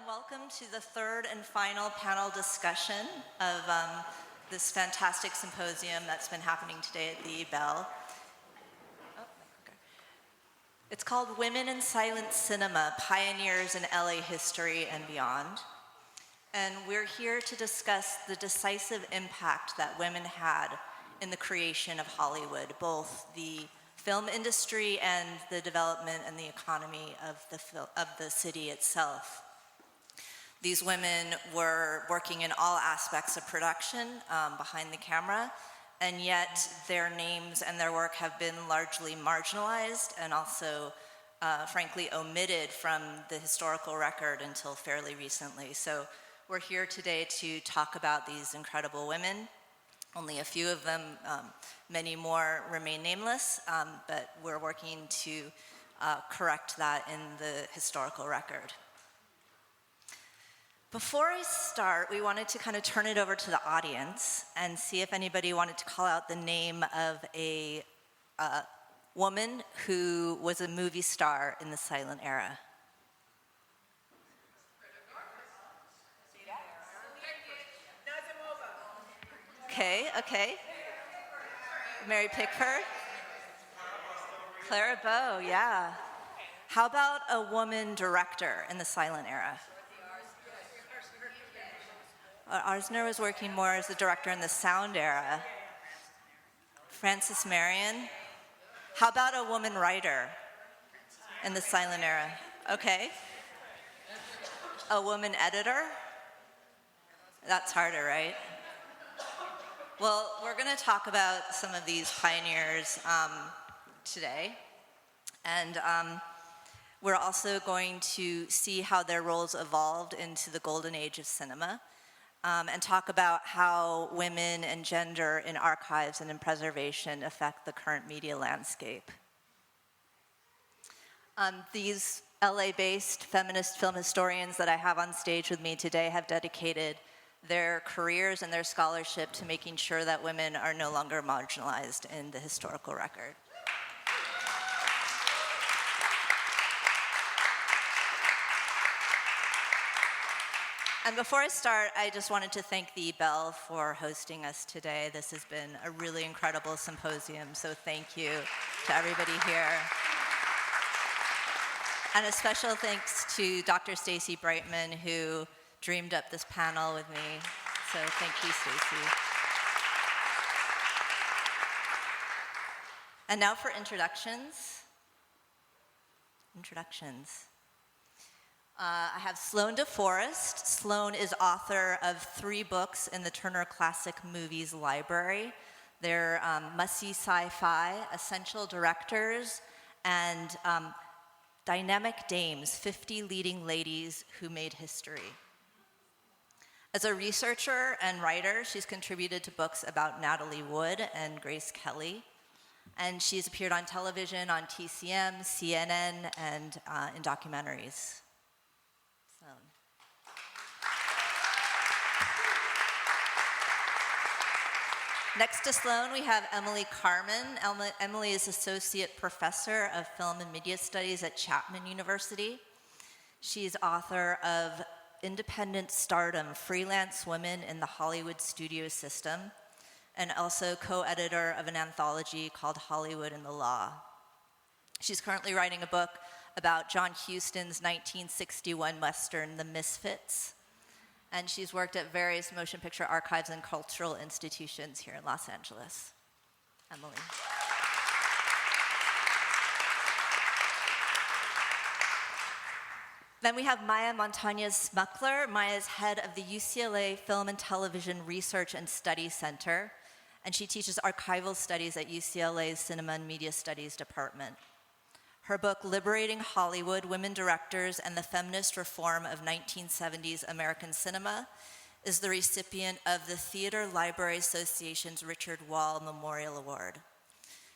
welcome to the third and final panel discussion of this fantastic symposium that's been happening today at the Ebell. It's called Women in Silent Cinema, Pioneers in LA History and Beyond. And we're here to discuss the decisive impact that women had in the creation of Hollywood, both the film industry and the development and the economy of the city itself. These women were working in all aspects of production behind the camera, and yet their names and their work have been largely marginalized and also, frankly, omitted from the historical record until fairly recently. So we're here today to talk about these incredible women. Only a few of them, many more remain nameless, but we're working to correct that in the historical record. Before I start, we wanted to kind of turn it over to the audience and see if anybody wanted to call out the name of a woman who was a movie star in the silent era. Okay. Mary Pickford? Clara Bow, yeah. How about a woman director in the silent era? Arzner was working more as a director in the sound era. Frances Marion. How about a woman writer in the silent era? Okay. A woman editor? That's harder, right? Well, we're going to talk about some of these pioneers today. And we're also going to see how their roles evolved into the golden age of cinema. And talk about how women and gender in archives and in preservation affect the current media landscape. These LA-based feminist film historians that I have on stage with me today have dedicated their careers and their scholarship to making sure that women are no longer marginalized in the historical record. And before I start, I just wanted to thank the Ebell for hosting us today. This has been a really incredible symposium, so thank you to everybody here. And a special thanks to Dr. Stacy Brightman, who dreamed up this panel with me. So thank you, Stacy. And now for introductions. I have Sloan DeForest. Sloan is author of 3 books in the Turner Classic Movies library. They're must-see sci-fi, essential directors, and dynamic dames, 50 leading ladies who made history. As a researcher and writer, she's contributed to books about Natalie Wood and Grace Kelly. And she's appeared on television, on TCM, CNN, and in documentaries. Next to Sloan, we have Emily Carman. Emily is Associate Professor of Film and Media Studies at Chapman University. She's author of Independent Stardom, Freelance Women in the Hollywood Studio System, and also co-editor of an anthology called Hollywood and the Law. She's currently writing a book about John Huston's 1961 Western, The Misfits. And she's worked at various motion picture archives and cultural institutions here in Los Angeles. Emily. Then we have Maya Montañez Smukler. Maya is head of the UCLA Film and Television Research and Study Center, and she teaches archival studies at UCLA's Cinema and Media Studies Department. Her book, Liberating Hollywood, Women Directors and the Feminist Reform of 1970s American Cinema, is the recipient of the Theater Library Association's Richard Wall Memorial Award.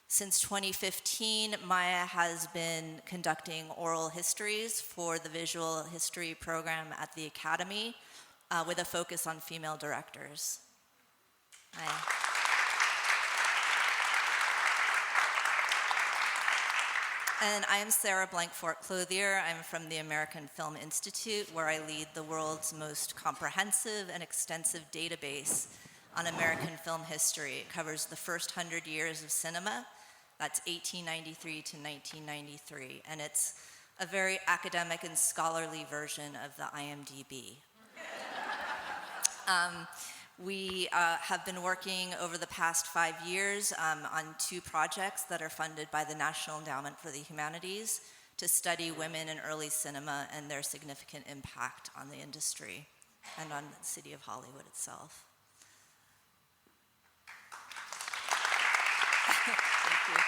Since 2015, Maya has been conducting oral histories for the Visual History program at the Academy with a focus on female directors. Hi. And I am Sarah Blankfort Clothier. I'm from the American Film Institute, where I lead the world's most comprehensive and extensive database on American film history. It covers the first 100 years of cinema. That's 1893 to 1993. And it's a very academic and scholarly version of the IMDb. We have been working over the past 5 years on 2 projects that are funded by the National Endowment for the Humanities to study women in early cinema and their significant impact on the industry and on the city of Hollywood itself. Thank you.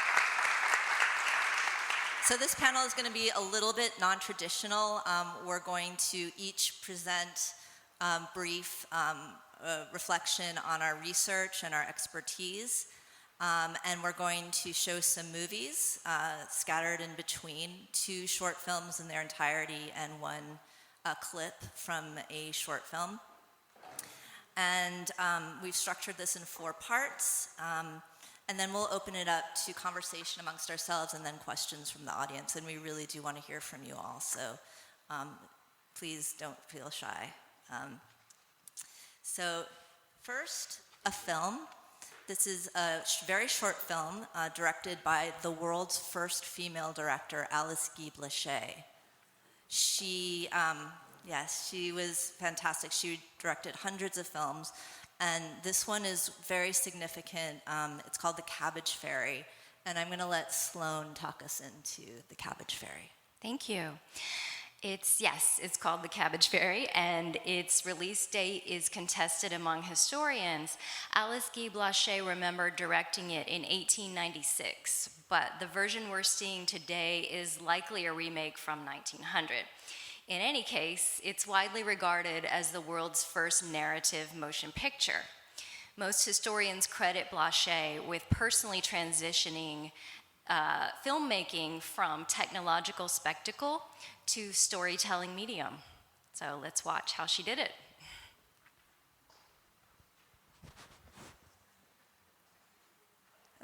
So this panel is going to be a little bit non-traditional. We're going to each present brief reflection on our research and our expertise. And we're going to show some movies scattered in between, 2 short films in their entirety and 1 clip from a short film. And we've structured this in 4 parts. And then we'll open it up to conversation amongst ourselves and then questions from the audience. And we really do want to hear from you all, so please don't feel shy. So first, a film. This is a very short film directed by the world's first female director, Alice Guy Blanchet. She was fantastic. She directed hundreds of films, and this one is very significant. It's called The Cabbage Fairy, and I'm going to let Sloan talk us into The Cabbage Fairy. Thank you. It's called The Cabbage Fairy, and its release date is contested among historians. Alice Guy Blanchet remembered directing it in 1896, but the version we're seeing today is likely a remake from 1900. In any case, it's widely regarded as the world's first narrative motion picture. Most historians credit Blanchet with personally transitioning filmmaking from technological spectacle to storytelling medium. So let's watch how she did it.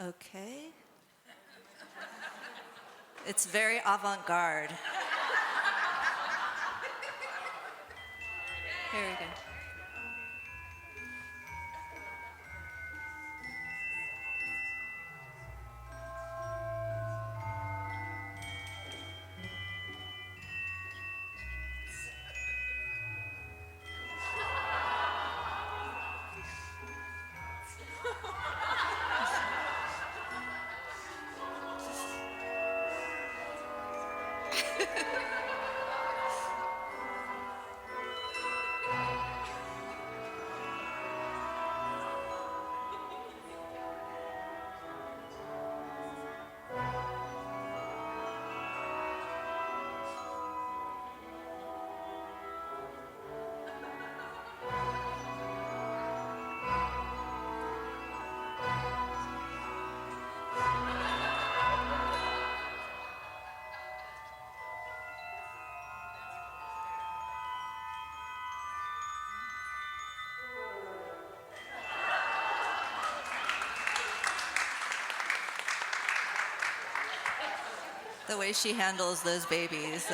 Okay. It's very avant-garde. Very good. The way she handles those babies.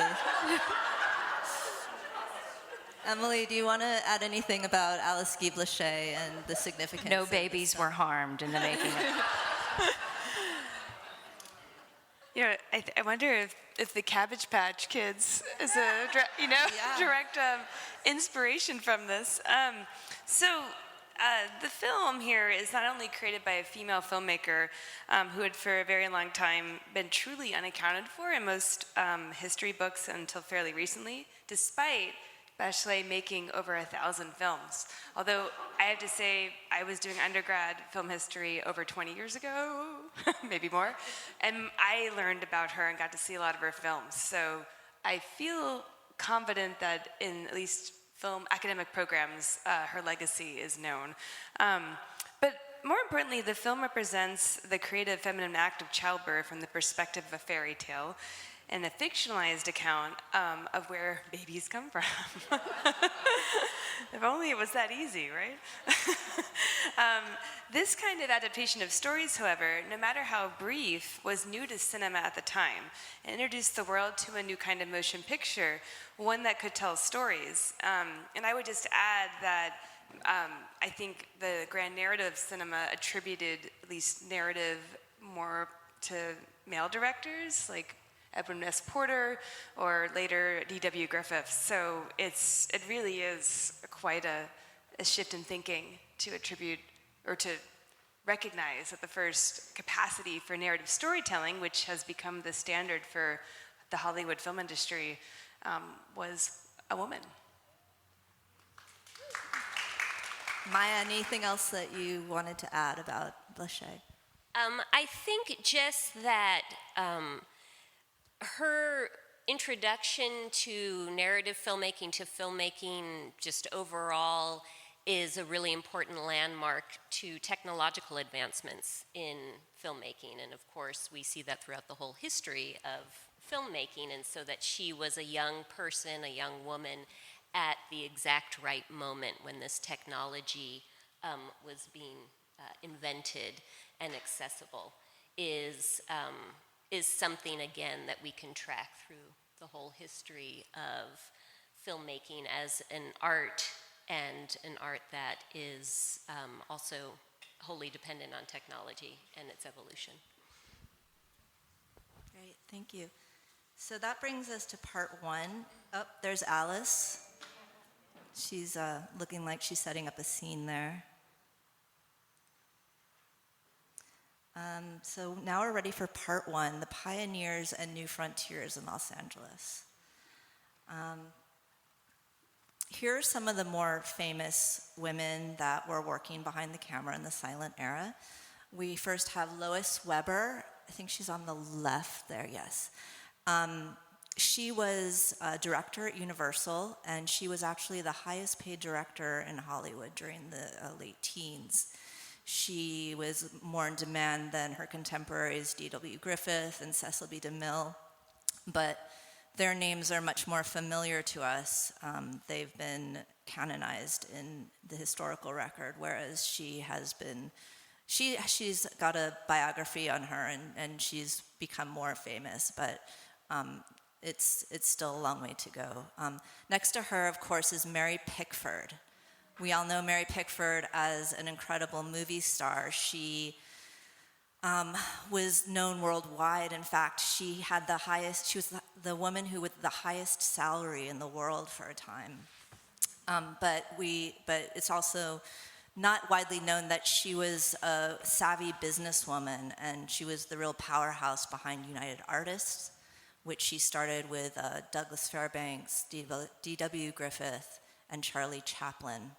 Emily, do you want to add anything about Alice Guy Blanchet and the significance? No babies were harmed in the making of it. I wonder if the Cabbage Patch Kids is a direct inspiration from this. The film here is not only created by a female filmmaker who had for a very long time been truly unaccounted for in most history books until fairly recently, despite Bachelet making over 1,000 films. Although I have to say, I was doing undergrad film history over 20 years ago, maybe more, and I learned about her and got to see a lot of her films. So I feel confident that in at least film academic programs, her legacy is known. But more importantly, the film represents the creative feminine act of childbirth from the perspective of a fairy tale. and a fictionalized account of where babies come from. If only it was that easy, right? This kind of adaptation of stories, however, no matter how brief, was new to cinema at the time. It introduced the world to a new kind of motion picture, one that could tell stories. And I would just add that I think the grand narrative cinema attributed at least narrative more to male directors, like Edwin S. Porter, or later D.W. Griffith. So it really is quite a shift in thinking to attribute or to recognize that the first capacity for narrative storytelling, which has become the standard for the Hollywood film industry, was a woman. Maya, anything else that you wanted to add about Blanchet? I think just that her introduction to narrative filmmaking, to filmmaking just overall, is a really important landmark to technological advancements in filmmaking. And of course, we see that throughout the whole history of filmmaking. And so that she was a young person, a young woman, at the exact right moment when this technology was being invented and accessible is something, again, that we can track through the whole history of filmmaking as an art, and an art that is also wholly dependent on technology and its evolution. Great, thank you. So that brings us to part one. Oh, there's Alice. She's looking like she's setting up a scene there. So now we're ready for part one, the pioneers and new frontiers in Los Angeles. Here are some of the more famous women that were working behind the camera in the silent era. We first have Lois Weber. I think she's on the left there, yes. She was a director at Universal, and she was actually the highest paid director in Hollywood during the late teens. She was more in demand than her contemporaries D.W. Griffith and Cecil B. DeMille, but their names are much more familiar to us. They've been canonized in the historical record, whereas she's got a biography on her, and she's become more famous, but it's still a long way to go. Next to her, of course, is Mary Pickford. We all know Mary Pickford as an incredible movie star. She was known worldwide. In fact, she was the woman who with the highest salary in the world for a time. But it's also not widely known that she was a savvy businesswoman, and she was the real powerhouse behind United Artists, which she started with Douglas Fairbanks, D.W. Griffith, and Charlie Chaplin.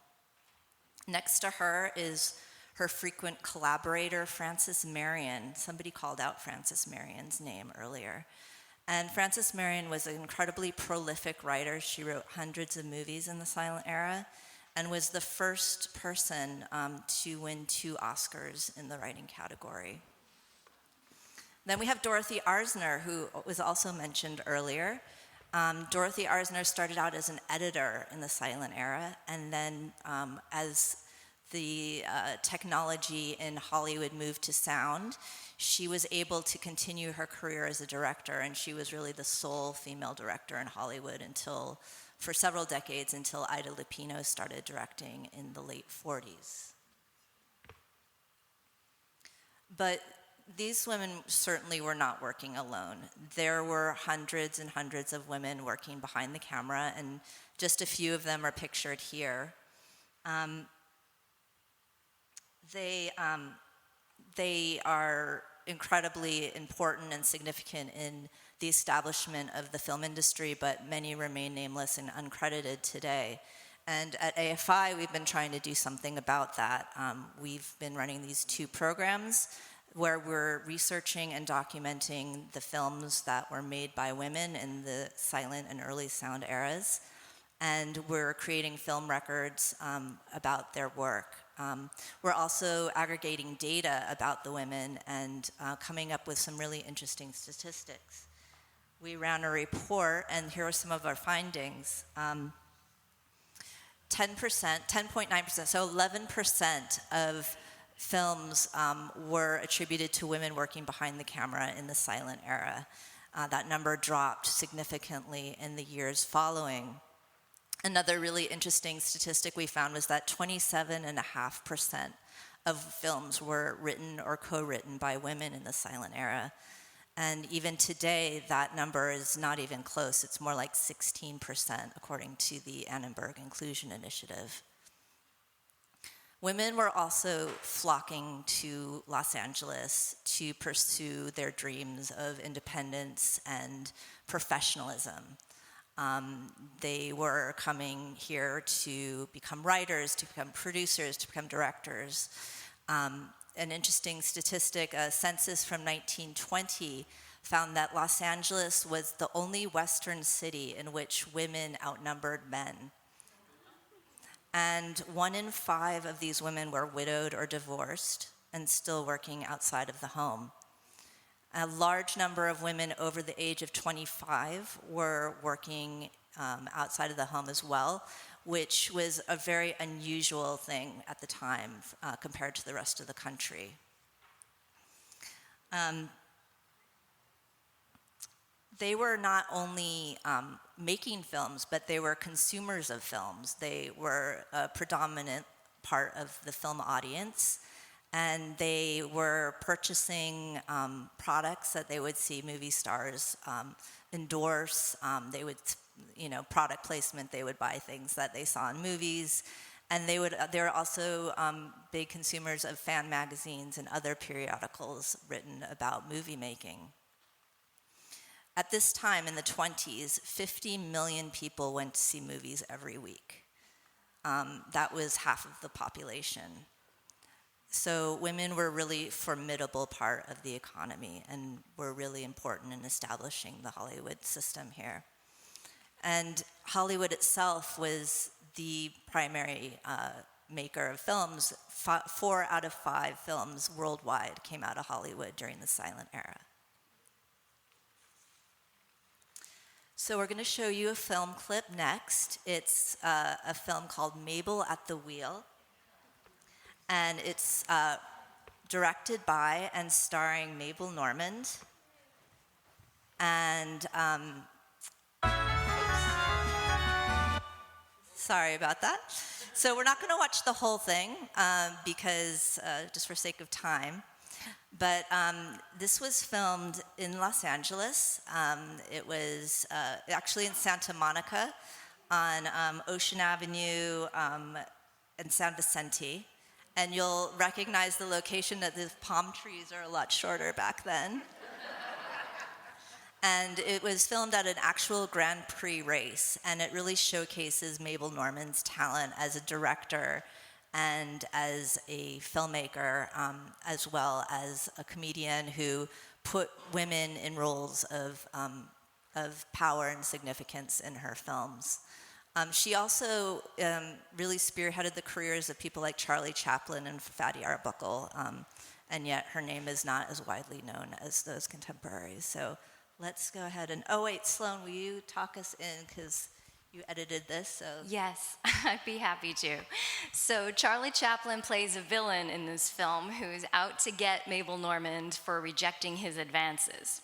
Next to her is her frequent collaborator, Frances Marion. Somebody called out Frances Marion's name earlier. And Frances Marion was an incredibly prolific writer. She wrote hundreds of movies in the silent era and was the first person to win 2 Oscars in the writing category. Then we have Dorothy Arzner, who was also mentioned earlier. Dorothy Arzner started out as an editor in the silent era, and then as the technology in Hollywood moved to sound, she was able to continue her career as a director, and she was really the sole female director in Hollywood for several decades, until Ida Lupino started directing in the late 40s. But these women certainly were not working alone. There were hundreds and hundreds of women working behind the camera, and just a few of them are pictured here. They are incredibly important and significant in the establishment of the film industry, but many remain nameless and uncredited today. And at AFI, we've been trying to do something about that. We've been running these 2 programs where we're researching and documenting the films that were made by women in the silent and early sound eras. And we're creating film records about their work. We're also aggregating data about the women and coming up with some really interesting statistics. we ran a report, and here are some of our findings. 10.9%, so 11% of films were attributed to women working behind the camera in the silent era. That number dropped significantly in the years following. Another really interesting statistic we found was that 27.5% of films were written or co-written by women in the silent era. And even today, that number is not even close. It's more like 16%, according to the Annenberg Inclusion Initiative. Women were also flocking to Los Angeles to pursue their dreams of independence and professionalism. They were coming here to become writers, to become producers, to become directors. An interesting statistic, a census from 1920 found that Los Angeles was the only Western city in which women outnumbered men. And 1 in 5 of these women were widowed or divorced and still working outside of the home. A large number of women over the age of 25 were working outside of the home as well, which was a very unusual thing at the time compared to the rest of the country. They were not only making films, but they were consumers of films. They were a predominant part of the film audience, and they were purchasing products that they would see movie stars endorse. They would, product placement, they would buy things that they saw in movies. And they were also big consumers of fan magazines and other periodicals written about movie making. At this time in the 20s, 50 million people went to see movies every week. That was half of the population. So women were a really formidable part of the economy and were really important in establishing the Hollywood system here. And Hollywood itself was the primary maker of films. 4 out of 5 films worldwide came out of Hollywood during the silent era. So we're going to show you a film clip next. It's a film called Mabel at the Wheel. And it's directed by and starring Mabel Normand. And sorry about that. So we're not going to watch the whole thing because just for sake of time. But this was filmed in Los Angeles. It was actually in Santa Monica on Ocean Avenue and San Vicente. And you'll recognize the location that the palm trees are a lot shorter back then. And it was filmed at an actual Grand Prix race, and it really showcases Mabel Normand's talent as a director and as a filmmaker, as well as a comedian who put women in roles of power and significance in her films. She also really spearheaded the careers of people like Charlie Chaplin and Fatty Arbuckle, and yet her name is not as widely known as those contemporaries. So let's go ahead and, oh wait, Sloan, will you talk us in, because you edited this, so. Yes, I'd be happy to. So Charlie Chaplin plays a villain in this film who's out to get Mabel Normand for rejecting his advances.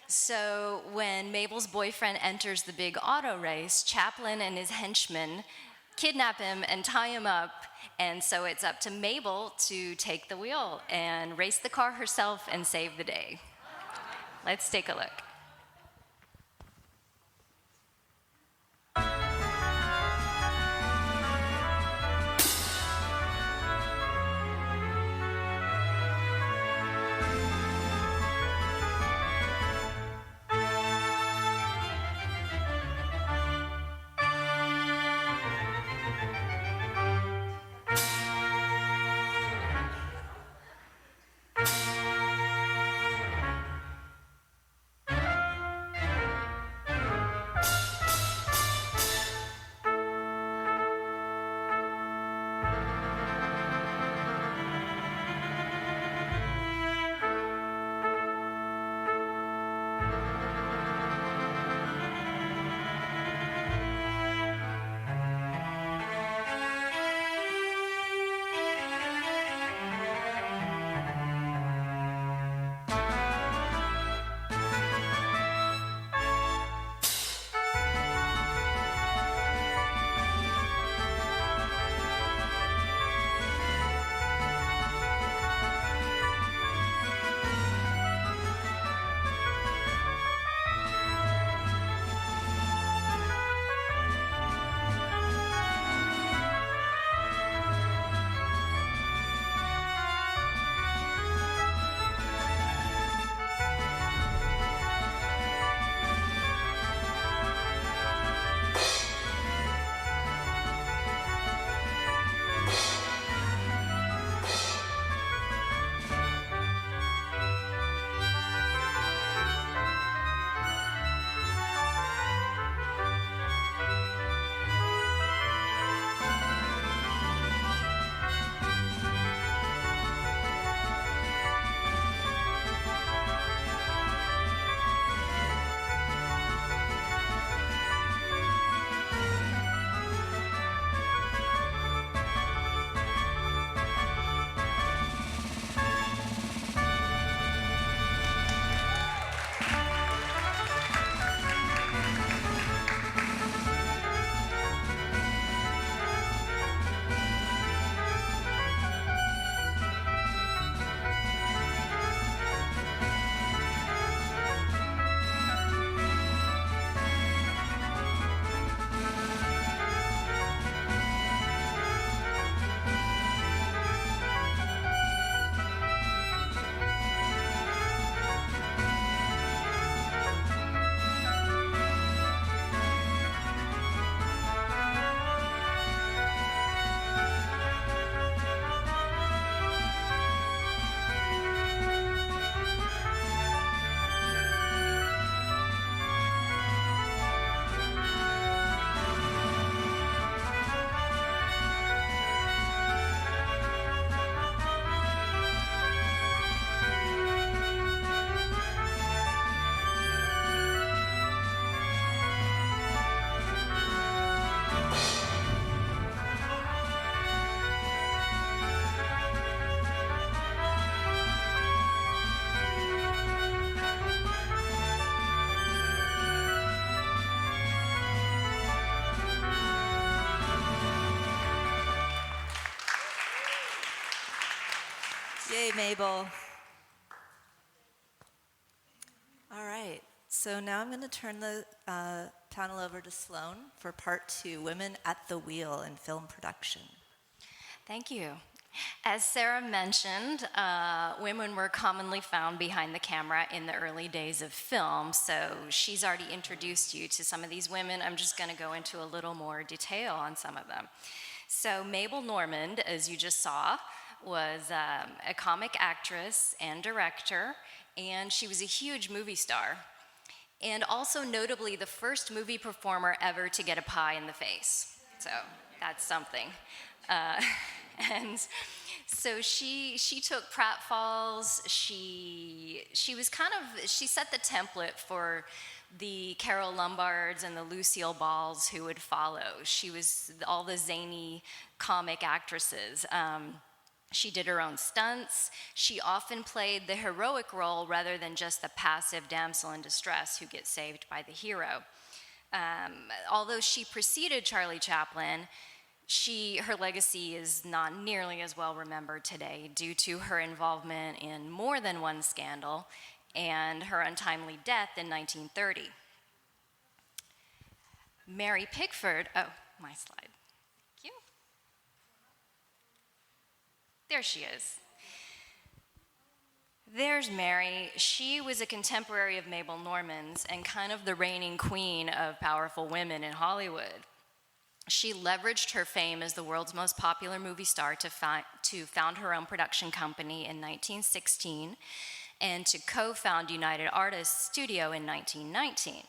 So when Mabel's boyfriend enters the big auto race, Chaplin and his henchmen kidnap him and tie him up, and so it's up to Mabel to take the wheel and race the car herself and save the day. Let's take a look. Yay, Mabel. All right, so now I'm going to turn the panel over to Sloan for part 2, Women at the Wheel in Film Production. Thank you. As Sarah mentioned, women were commonly found behind the camera in the early days of film, so she's already introduced you to some of these women. I'm just going to go into a little more detail on some of them. So Mabel Normand, as you just saw, was a comic actress and director, and she was a huge movie star. And also notably, the first movie performer ever to get a pie in the face. So that's something. And so she took pratfalls. She set the template for the Carole Lombards and the Lucille Balls who would follow. She was all the zany comic actresses. She did her own stunts. She often played the heroic role rather than just the passive damsel in distress who gets saved by the hero. Although she preceded Charlie Chaplin, her legacy is not nearly as well remembered today due to her involvement in more than one scandal and her untimely death in 1930. Mary Pickford, oh, my slide. Thank you. There she is. There's Mary. She was a contemporary of Mabel Normand's and kind of the reigning queen of powerful women in Hollywood. She leveraged her fame as the world's most popular movie star to found her own production company in 1916 and to co-found United Artists Studio in 1919.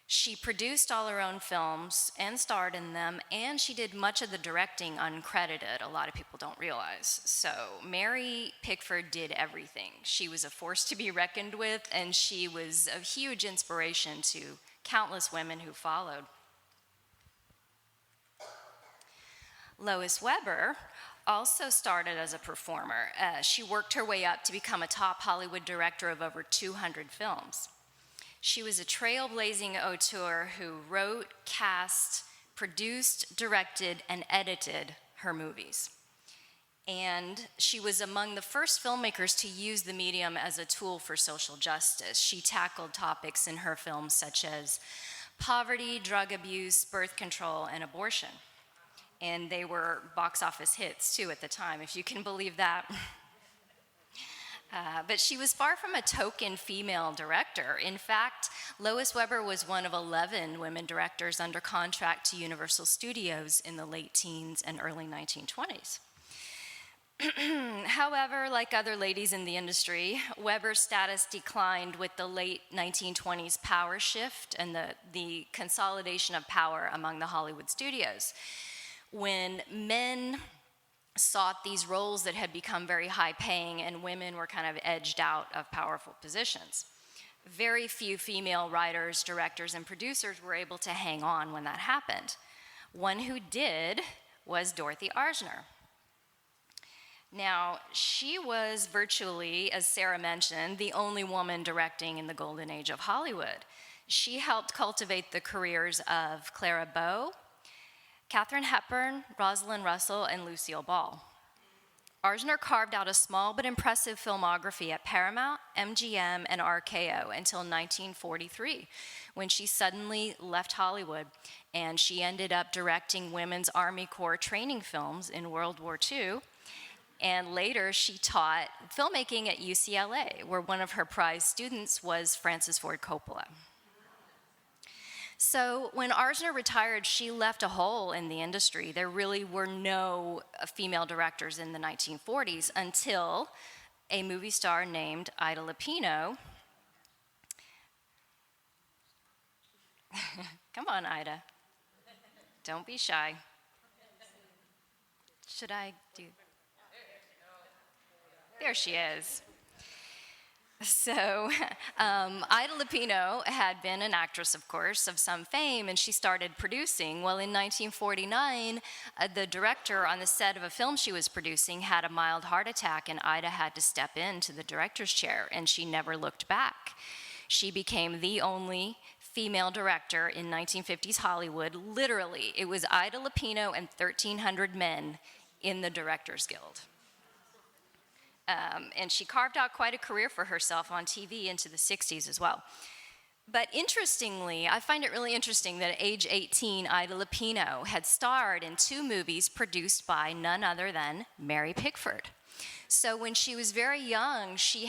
She produced all her own films and starred in them, and she did much of the directing uncredited. A lot of people don't realize. So Mary Pickford did everything. She was a force to be reckoned with, and she was a huge inspiration to countless women who followed. Lois Weber also started as a performer. She worked her way up to become a top Hollywood director of over 200 films. She was a trailblazing auteur who wrote, cast, produced, directed, and edited her movies. And she was among the first filmmakers to use the medium as a tool for social justice. She tackled topics in her films such as poverty, drug abuse, birth control, and abortion. And they were box office hits, too, at the time, if you can believe that. But she was far from a token female director. In fact, Lois Weber was one of 11 women directors under contract to Universal Studios in the late teens and early 1920s. However, like other ladies in the industry, Weber's status declined with the late 1920s power shift and the consolidation of power among the Hollywood studios. When men sought these roles that had become very high paying and women were kind of edged out of powerful positions. Very few female writers, directors, and producers were able to hang on when that happened. One who did was Dorothy Arzner. Now, she was virtually, as Sarah mentioned, the only woman directing in the golden age of Hollywood. She helped cultivate the careers of Clara Bow, Katharine Hepburn, Rosalind Russell, and Lucille Ball. Arzner carved out a small but impressive filmography at Paramount, MGM, and RKO until 1943, when she suddenly left Hollywood, and she ended up directing Women's Army Corps training films in World War II. And later, she taught filmmaking at UCLA, where one of her prized students was Francis Ford Coppola. So when Arzner retired, she left a hole in the industry. There really were no female directors in the 1940s until a movie star named Ida Lupino. Come on, Ida. Don't be shy. Should I do? There she is. So Ida Lupino had been an actress, of course, of some fame, and she started producing. Well, in 1949, the director on the set of a film she was producing had a mild heart attack, and Ida had to step into the director's chair, and she never looked back. She became the only female director in 1950s Hollywood. Literally, it was Ida Lupino and 1,300 men in the Directors Guild. And she carved out quite a career for herself on TV into the 60s as well. But interestingly, I find it really interesting that at age 18, Ida Lupino had starred in 2 movies produced by none other than Mary Pickford. So when she was very young, she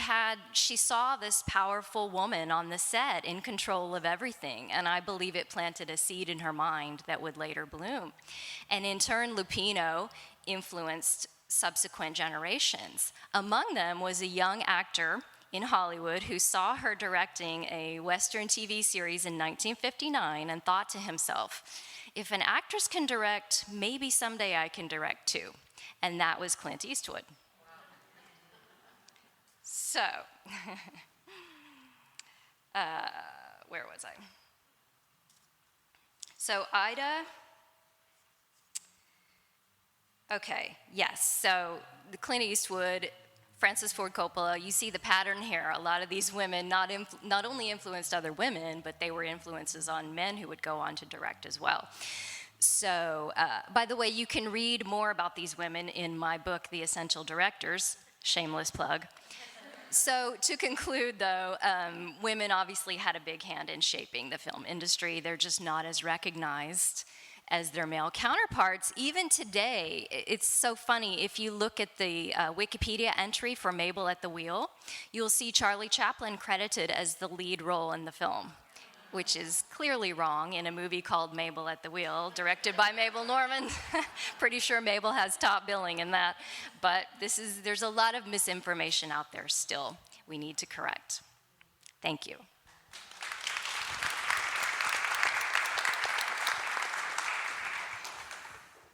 saw this powerful woman on the set in control of everything, and I believe it planted a seed in her mind that would later bloom. And in turn, Lupino influenced subsequent generations. Among them was a young actor in Hollywood who saw her directing a Western TV series in 1959 and thought to himself, if an actress can direct, maybe someday I can direct too. And that was Clint Eastwood. So, where was I? So Ida, okay, yes, so the Clint Eastwood, Francis Ford Coppola, you see the pattern here. A lot of these women not only influenced other women, but they were influences on men who would go on to direct as well. So, by the way, you can read more about these women in my book, The Essential Directors, shameless plug. So to conclude, though, women obviously had a big hand in shaping the film industry. They're just not as recognized as their male counterparts. Even today, it's so funny. If you look at the Wikipedia entry for Mabel at the Wheel, you'll see Charlie Chaplin credited as the lead role in the film, which is clearly wrong in a movie called Mabel at the Wheel, directed by Mabel Normand. Pretty sure Mabel has top billing in that. But there's a lot of misinformation out there still we need to correct. Thank you.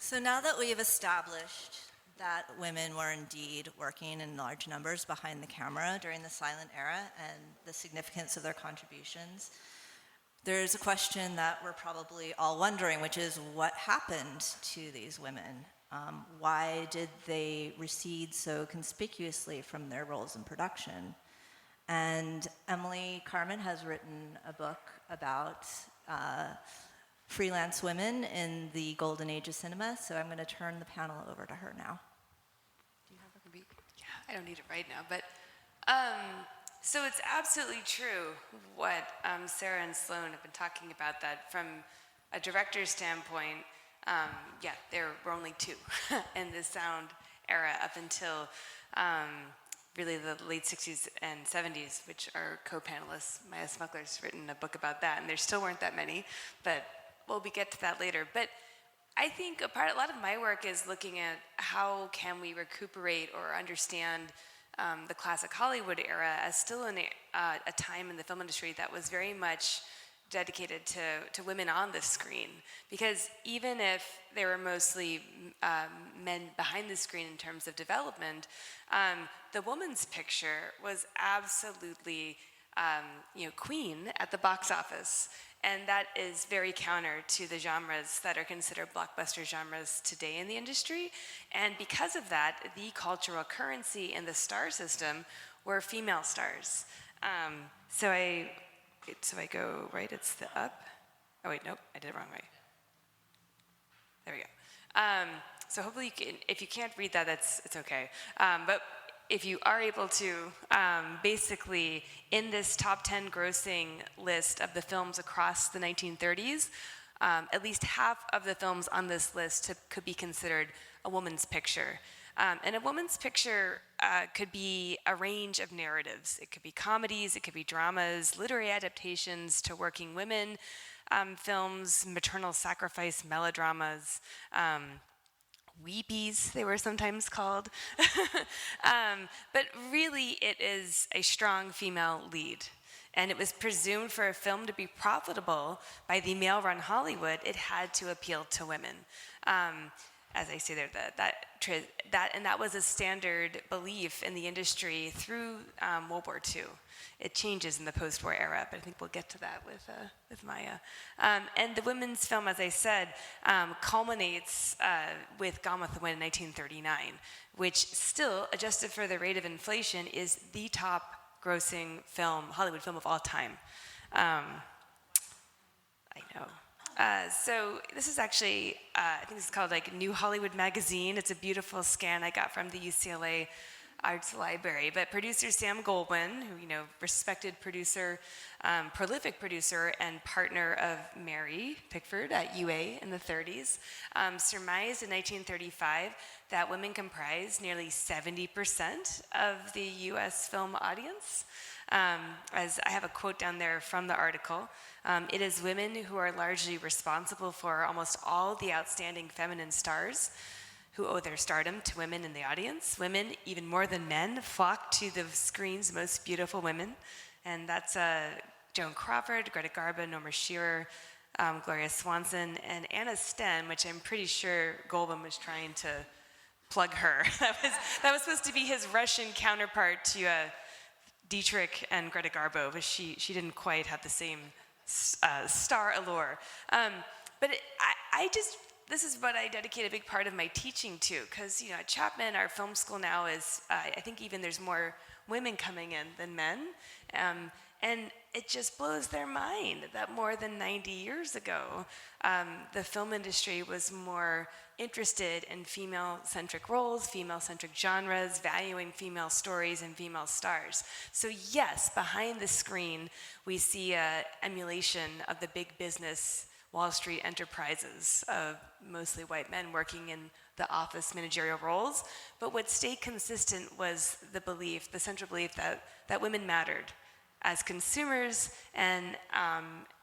So now that we've established that women were indeed working in large numbers behind the camera during the silent era and the significance of their contributions, there's a question that we're probably all wondering, which is what happened to these women? Why did they recede so conspicuously from their roles in production? And Emily Carman has written a book about freelance women in the golden age of cinema, so I'm going to turn the panel over to her now. Do you have a beat? Yeah, I don't need it right now, but so it's absolutely true what Sarah and Sloan have been talking about, that from a director's standpoint, there were only 2 in the sound era up until really the late 60s and 70s, which are co-panelists. Maya Smukler's written a book about that, and there still weren't that many, but we'll get to that later. But I think a lot of my work is looking at how can we recuperate or understand the classic Hollywood era as still a time in the film industry that was very much dedicated to women on the screen. Because even if there were mostly men behind the screen in terms of development, the woman's picture was absolutely queen at the box office. And that is very counter to the genres that are considered blockbuster genres today in the industry. And because of that, the cultural currency in the star system were female stars. So I go right, it's the up. Oh wait, nope, I did it wrong way. There we go. So hopefully you can, if you can't read that, it's okay. But if you are able to, basically in this top 10 grossing list of the films across the 1930s, at least half of the films on this list could be considered a woman's picture. And a woman's picture could be a range of narratives. It could be comedies, it could be dramas, literary adaptations to working women films, maternal sacrifice melodramas, weepies, they were sometimes called. But really, it is a strong female lead. And it was presumed for a film to be profitable by the male-run Hollywood, it had to appeal to women. As I say there, that was a standard belief in the industry through World War II. It changes in the post-war era, but I think we'll get to that with Maya. And the women's film, as I said, culminates with Gone with the Wind in 1939, which still, adjusted for the rate of inflation, is the top grossing Hollywood film of all time. I know. So this is actually, I think it's called like New Hollywood Magazine. It's a beautiful scan I got from the UCLA arts library. But producer Sam Goldwyn, who, respected producer, prolific producer, and partner of Mary Pickford at UA in the 30s, surmised in 1935 that women comprised nearly 70% of the US film audience. As I have a quote down there from the article, it is women who are largely responsible for almost all the outstanding feminine stars who owe their stardom to women in the audience. Women, even more than men, flock to the screen's most beautiful women. And that's Joan Crawford, Greta Garbo, Norma Shearer, Gloria Swanson, and Anna Sten, which I'm pretty sure Goldwyn was trying to plug her. That was supposed to be his Russian counterpart to Dietrich and Greta Garbo, but she didn't quite have the same star allure. This is what I dedicate a big part of my teaching to, because at Chapman, our film school now is, I think even there's more women coming in than men, and it just blows their mind that more than 90 years ago, the film industry was more interested in female-centric roles, female-centric genres, valuing female stories and female stars. So yes, behind the screen, we see an emulation of the big business Wall Street enterprises of mostly white men working in the office managerial roles. But what stayed consistent was the central belief that women mattered as consumers and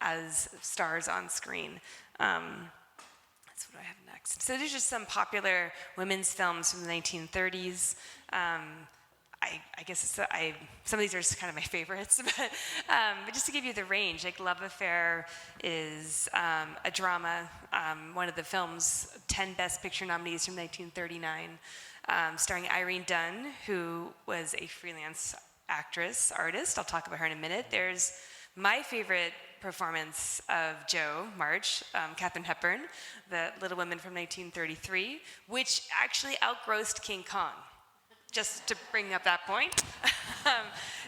as stars on screen. That's what I have next. So there's just some popular women's films from the 1930s. I guess some of these are kind of my favorites, but just to give you the range, like Love Affair is a drama, one of the film's 10 Best Picture nominees from 1939, starring Irene Dunne, who was a freelance artist. I'll talk about her in a minute. There's my favorite performance of Jo March, Katharine Hepburn, the Little Women from 1933, which actually outgrossed King Kong. Just to bring up that point.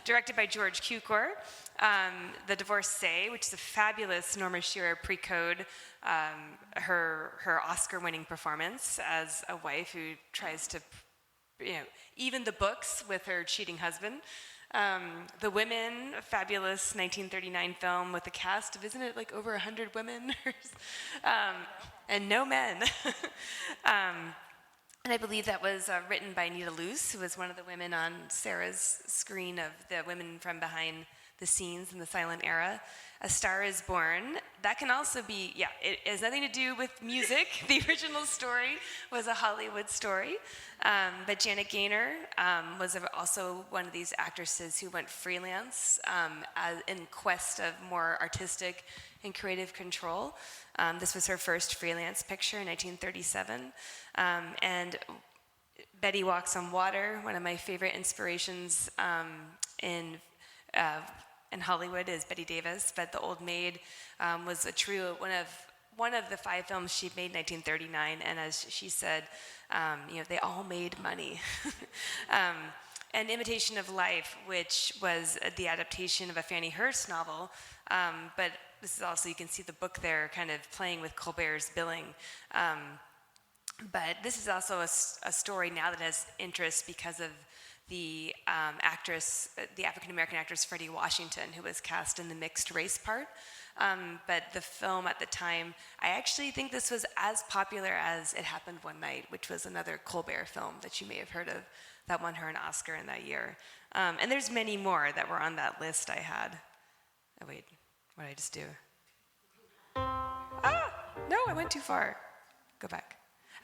Directed by George Cukor. The Divorcee, which is a fabulous Norma Shearer pre-code, her Oscar-winning performance as a wife who tries to, even the books with her cheating husband. The Women, a fabulous 1939 film with a cast of, isn't it like over 100 women? And no men. And I believe that was written by Anita Luce, who was one of the women on Sarah's screen of the women from behind the scenes in the silent era. A Star is Born. That can also be, it has nothing to do with music. The original story was a Hollywood story. But Janet Gaynor was also one of these actresses who went freelance in quest of more artistic and creative control. This was her first freelance picture in 1937. And Betty Walks on Water, one of my favorite inspirations in Hollywood is Bette Davis, but The Old Maid was a true one of the 5 films she made in 1939, and as she said, they all made money. And Imitation of Life, which was the adaptation of a Fannie Hurst novel, but this is also, you can see the book there kind of playing with Colbert's billing. But this is also a story now that has interest because of the African-American actress Freddie Washington, who was cast in the mixed race part. But the film at the time, I actually think this was as popular as It Happened One Night, which was another Colbert film that you may have heard of that won her an Oscar in that year. And there's many more that were on that list I had. Oh wait, what did I just do? No, I went too far. Go back.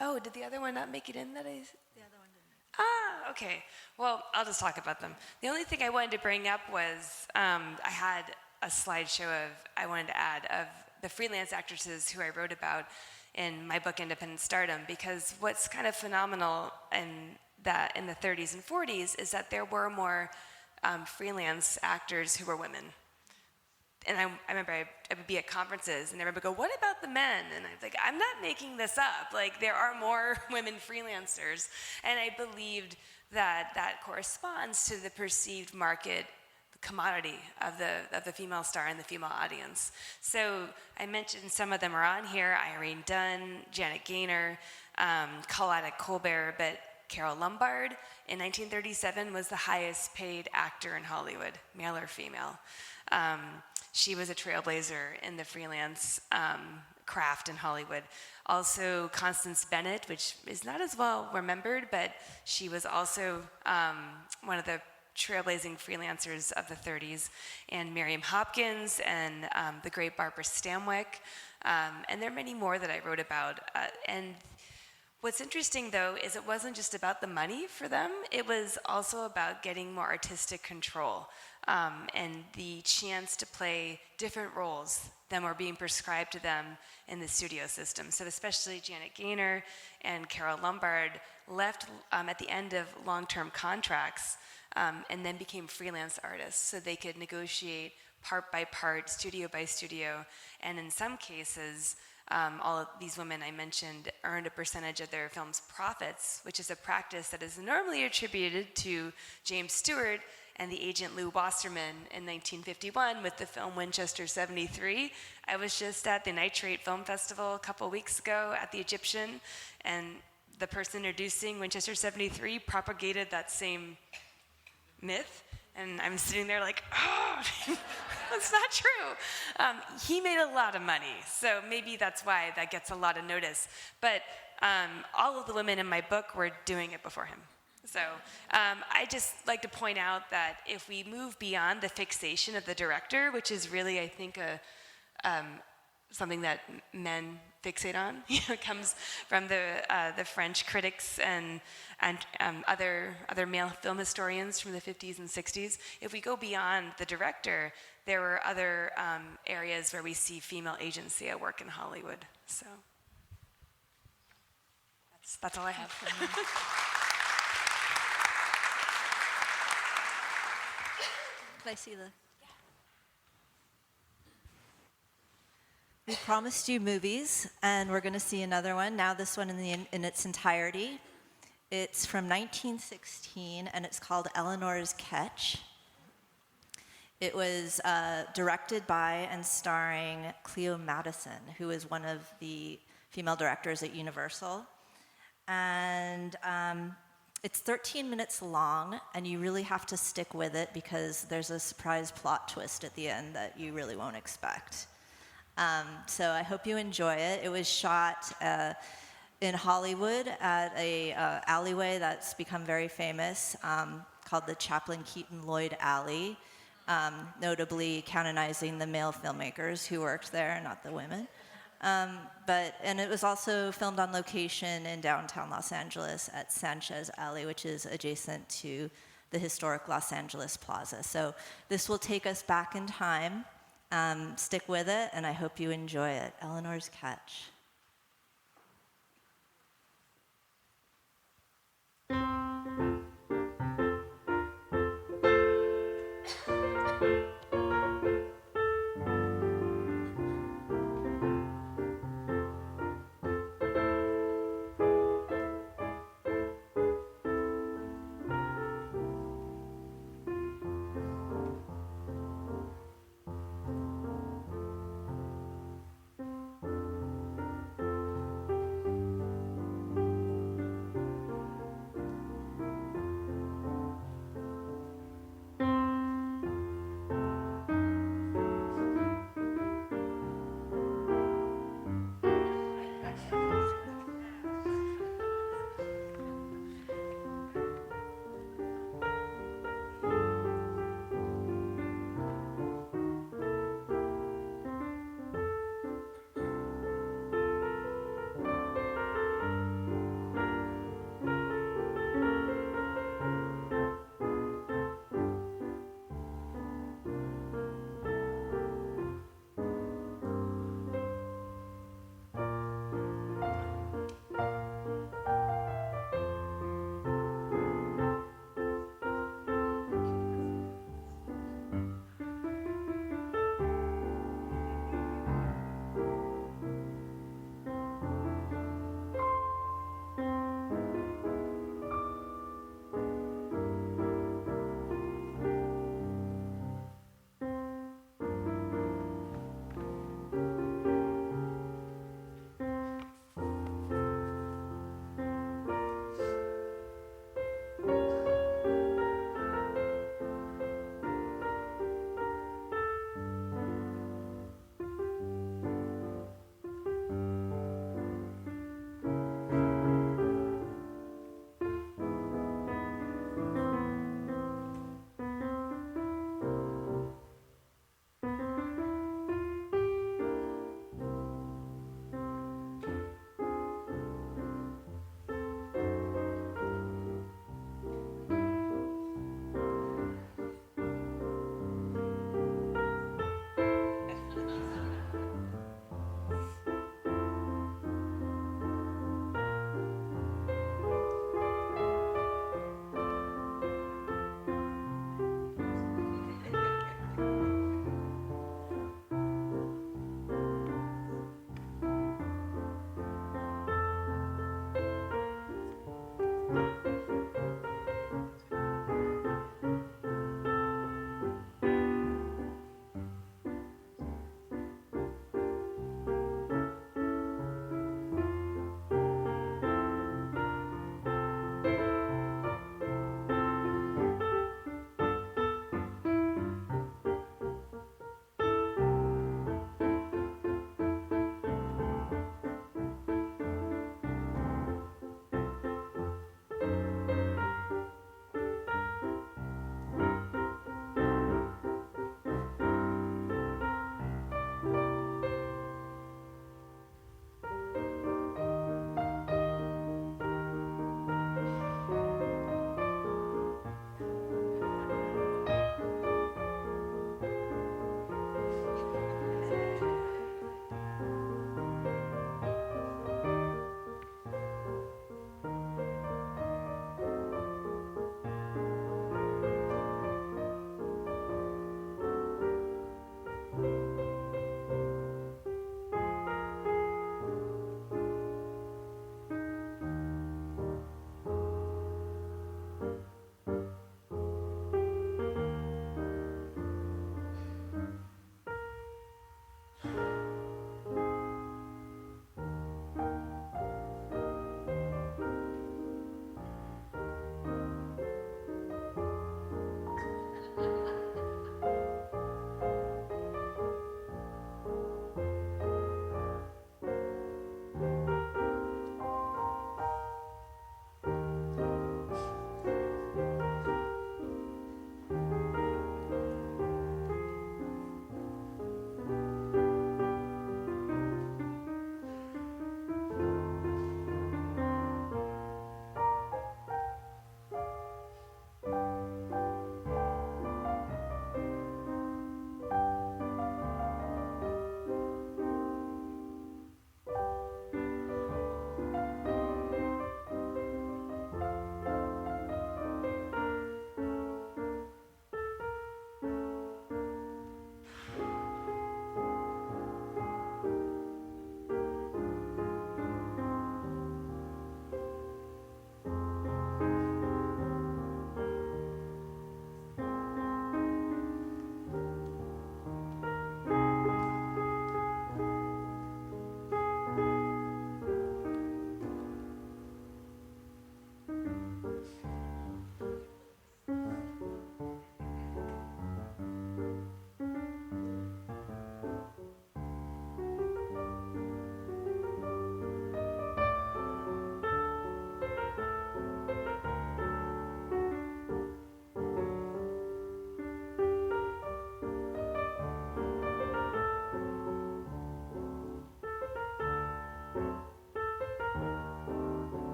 Oh, did the other one not make it in that I... The other one didn't. Okay. Well, I'll just talk about them. The only thing I wanted to bring up was I had a slideshow I wanted to add of the freelance actresses who I wrote about in my book, Independent Stardom, because what's kind of phenomenal in the 30s and 40s is that there were more freelance actors who were women. And I remember I would be at conferences and everyone would go, what about the men? And I was like, I'm not making this up. Like, there are more women freelancers. And I believed that corresponds to the perceived market commodity of the female star and the female audience. So I mentioned some of them are on here: Irene Dunne, Janet Gaynor, Coletta Colbert, but Carol Lombard in 1937 was the highest paid actor in Hollywood, male or female. She was a trailblazer in the freelance craft in Hollywood. Also, Constance Bennett, which is not as well remembered, but she was also one of the trailblazing freelancers of the 30s, and Miriam Hopkins, and the great Barbara Stanwyck, and there are many more that I wrote about. And what's interesting, though, is it wasn't just about the money for them, it was also about getting more artistic control, and the chance to play different roles than were being prescribed to them in the studio system. So especially Janet Gaynor and Carol Lombard left at the end of long-term contracts, and then became freelance artists, so they could negotiate part by part, studio by studio, and in some cases, all of these women I mentioned earned a percentage of their film's profits, which is a practice that is normally attributed to James Stewart and the agent Lou Wasserman in 1951 with the film Winchester 73. I was just at the Nitrate Film Festival a couple weeks ago at the Egyptian, and the person introducing Winchester 73 propagated that same myth, and I'm sitting there like, oh, that's not true. He made a lot of money, so maybe that's why that gets a lot of notice. But all of the women in my book were doing it before him. So I just like to point out that if we move beyond the fixation of the director, which is really, I think, something that men fixate on, it comes from the French critics and other male film historians from the 50s and 60s. If we go beyond the director, there were other areas where we see female agency at work in Hollywood. So that's all I have for you. Can I see the... We promised you movies, and we're going to see another one. Now this one in its entirety. It's from 1916, and it's called Eleanor's Catch. It was directed by and starring Cleo Madison, who is one of the female directors at Universal. And it's 13 minutes long, and you really have to stick with it because there's a surprise plot twist at the end that you really won't expect. So I hope you enjoy it. It was shot in Hollywood at a alleyway that's become very famous called the Chaplain Keaton Lloyd Alley, notably canonizing the male filmmakers who worked there, not the women. And it was also filmed on location in downtown Los Angeles at Sanchez Alley, which is adjacent to the historic Los Angeles Plaza. So this will take us back in time. Stick with it, and I hope you enjoy it. Eleanor's Catch.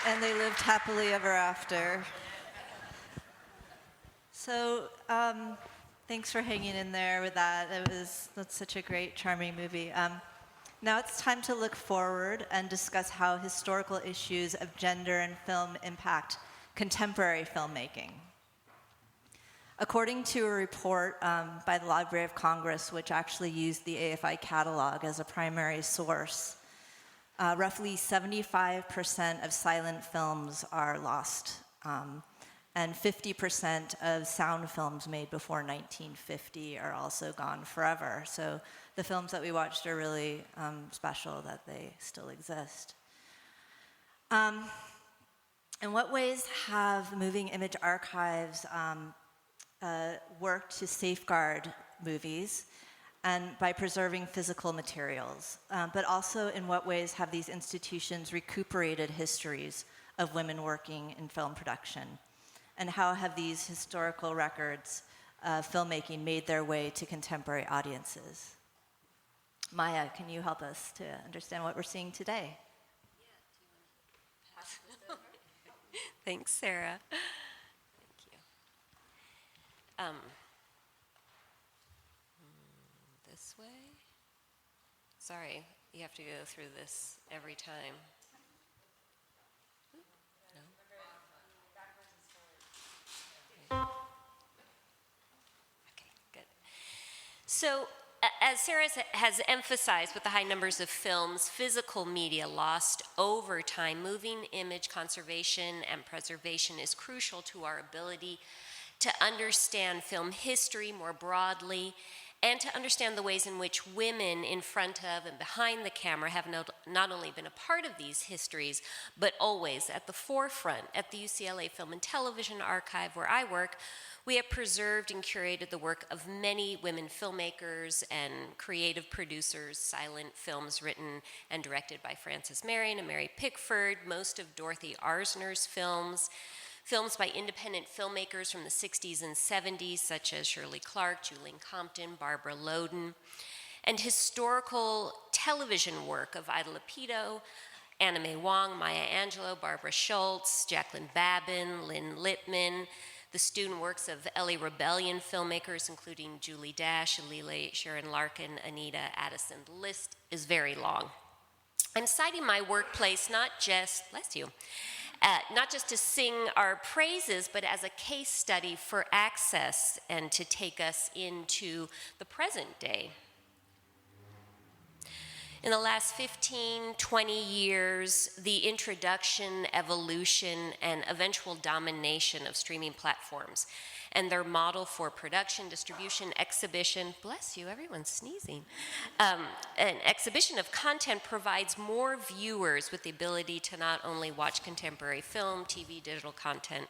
And they lived happily ever after. So, thanks for hanging in there with that. That's such a great, charming movie. Now it's time to look forward and discuss how historical issues of gender and film impact contemporary filmmaking. According to a report by the Library of Congress, which actually used the AFI catalog as a primary source, roughly 75% of silent films are lost, and 50% of sound films made before 1950 are also gone forever. So the films that we watched are really special that they still exist. In what ways have moving image archives worked to safeguard movies and by preserving physical materials? But also, in what ways have these institutions recuperated histories of women working in film production? And how have these historical records of filmmaking made their way to contemporary audiences? Maya, can you help us to understand what we're seeing today? Thanks, Sarah. Thank you. This way? Sorry, you have to go through this every time. No? Okay, good. So, as Sarah has emphasized with the high numbers of films, physical media lost over time, moving image conservation and preservation is crucial to our ability to understand film history more broadly and to understand the ways in which women in front of and behind the camera have not only been a part of these histories, but always at the forefront. At the UCLA Film and Television Archive, where I work, we have preserved and curated the work of many women filmmakers and creative producers, silent films written and directed by Frances Marion and Mary Pickford, most of Dorothy Arzner's films, films by independent filmmakers from the 60s and 70s, such as Shirley Clark, Julie Compton, Barbara Loden, and historical television work of Ida Lupito, Anna May Wong, Maya Angelou, Barbara Schultz, Jacqueline Babin, Lynn Lippman, the student works of LA Rebellion filmmakers, including Julie Dash, Alile Sharon Larkin, Anita Addison. The list is very long. I'm citing my workplace not just to sing our praises, but as a case study for access and to take us into the present day. In the last 15, 20 years, the introduction, evolution, and eventual domination of streaming platforms and their model for production, distribution, exhibition, bless you, everyone's sneezing, an exhibition of content provides more viewers with the ability to not only watch contemporary film, TV, digital content,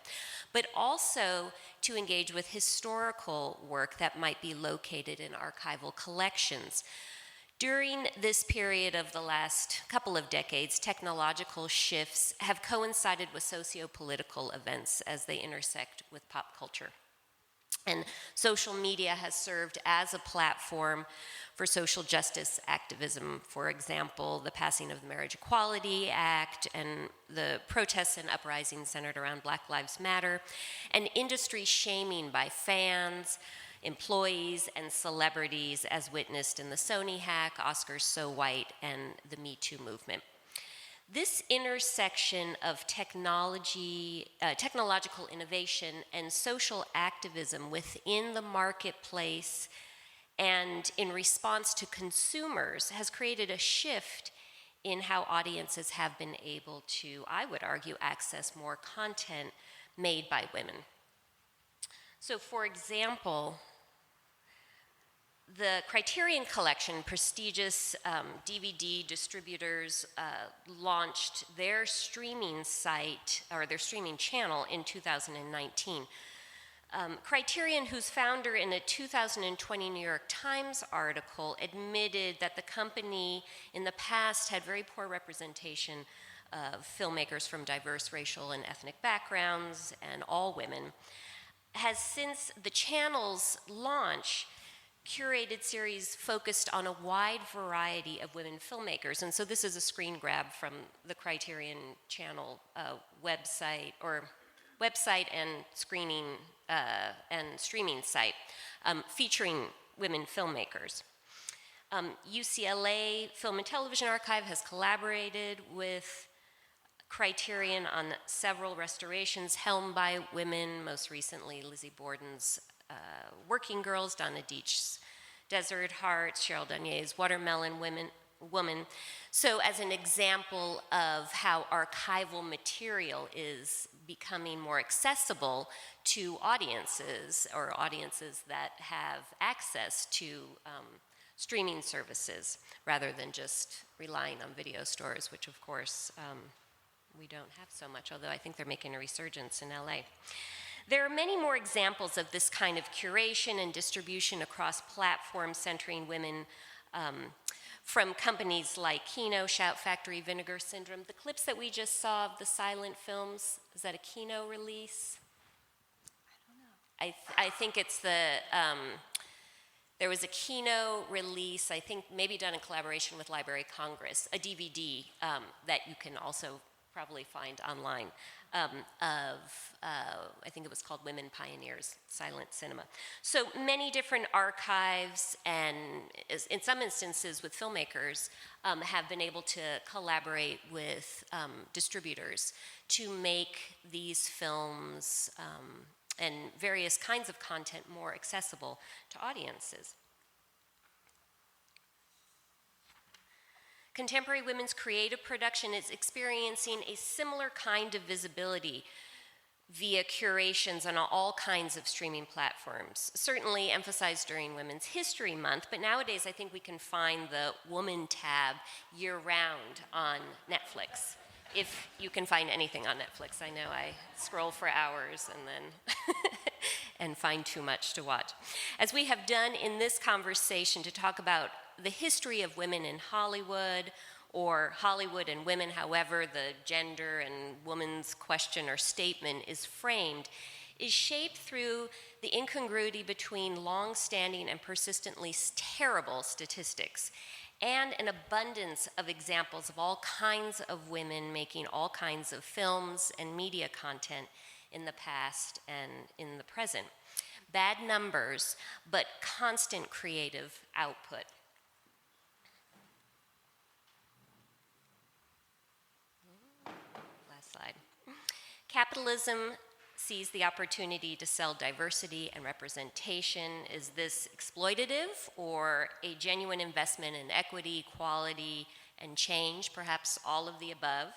but also to engage with historical work that might be located in archival collections. During this period of the last couple of decades, technological shifts have coincided with socio-political events as they intersect with pop culture. And social media has served as a platform for social justice activism. For example, the passing of the Marriage Equality Act and the protests and uprisings centered around Black Lives Matter, and industry shaming by fans, employees, and celebrities as witnessed in the Sony hack, Oscars So White, and the Me Too movement. This intersection of technological innovation and social activism within the marketplace and in response to consumers has created a shift in how audiences have been able to, I would argue, access more content made by women. So, for example, The Criterion Collection, prestigious DVD distributors, launched their streaming site, or their streaming channel, in 2019. Criterion, whose founder in a 2020 New York Times article admitted that the company in the past had very poor representation of filmmakers from diverse racial and ethnic backgrounds and all women, has since the channel's launch curated series focused on a wide variety of women filmmakers. And so this is a screen grab from the Criterion Channel website and streaming site, featuring women filmmakers. UCLA Film and Television Archive has collaborated with Criterion on several restorations helmed by women, most recently Lizzie Borden's Working Girls, Donna Deitch's Desert Hearts, Cheryl Dunier's Watermelon Woman. So as an example of how archival material is becoming more accessible to audiences, or audiences that have access to streaming services, rather than just relying on video stores, which of course we don't have so much, although I think they're making a resurgence in LA. There are many more examples of this kind of curation and distribution across platforms centering women, from companies like Kino, Shout Factory, Vinegar Syndrome. The clips that we just saw of the silent films, is that a Kino release? I don't know. I think it's there was a Kino release, I think maybe done in collaboration with Library of Congress, a DVD that you can also probably find online, I think it was called Women Pioneers, Silent Cinema. So many different archives, and in some instances with filmmakers, have been able to collaborate with distributors to make these films and various kinds of content more accessible to audiences. Contemporary women's creative production is experiencing a similar kind of visibility via curations on all kinds of streaming platforms, certainly emphasized during Women's History Month, but nowadays I think we can find the Woman tab year-round on Netflix, if you can find anything on Netflix. I know I scroll for hours and then and find too much to watch. As we have done in this conversation to talk about the history of women in Hollywood, or Hollywood and women, however the gender and woman's question or statement is framed, is shaped through the incongruity between long-standing and persistently terrible statistics, and an abundance of examples of all kinds of women making all kinds of films and media content in the past and in the present. Bad numbers, but constant creative output. Last slide. Capitalism sees the opportunity to sell diversity and representation. Is this exploitative or a genuine investment in equity, equality, and change? Perhaps all of the above.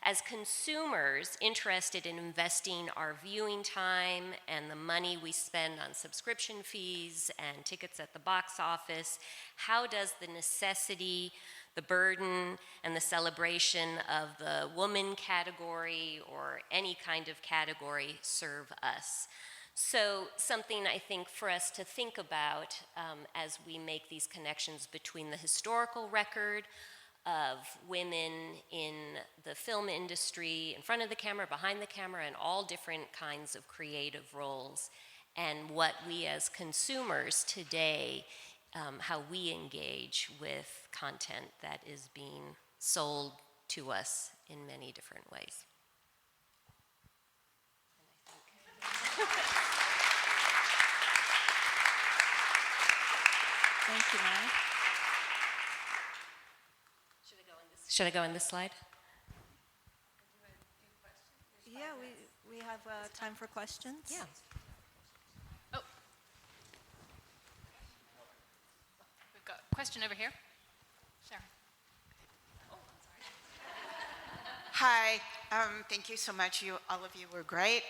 As consumers interested in investing our viewing time and the money we spend on subscription fees and tickets at the box office, how does the necessity, the burden, and the celebration of the woman category or any kind of category serve us? So something I think for us to think about as we make these connections between the historical record of women in the film industry, in front of the camera, behind the camera, and all different kinds of creative roles, and what we as consumers today, how we engage with content that is being sold to us in many different ways. Thank you, Maya. Should I go on this slide? Yeah, we have time for questions. Yeah. Oh. We've got a question over here. Sharon. Oh, I'm sorry. Hi, thank you so much. All of you were great.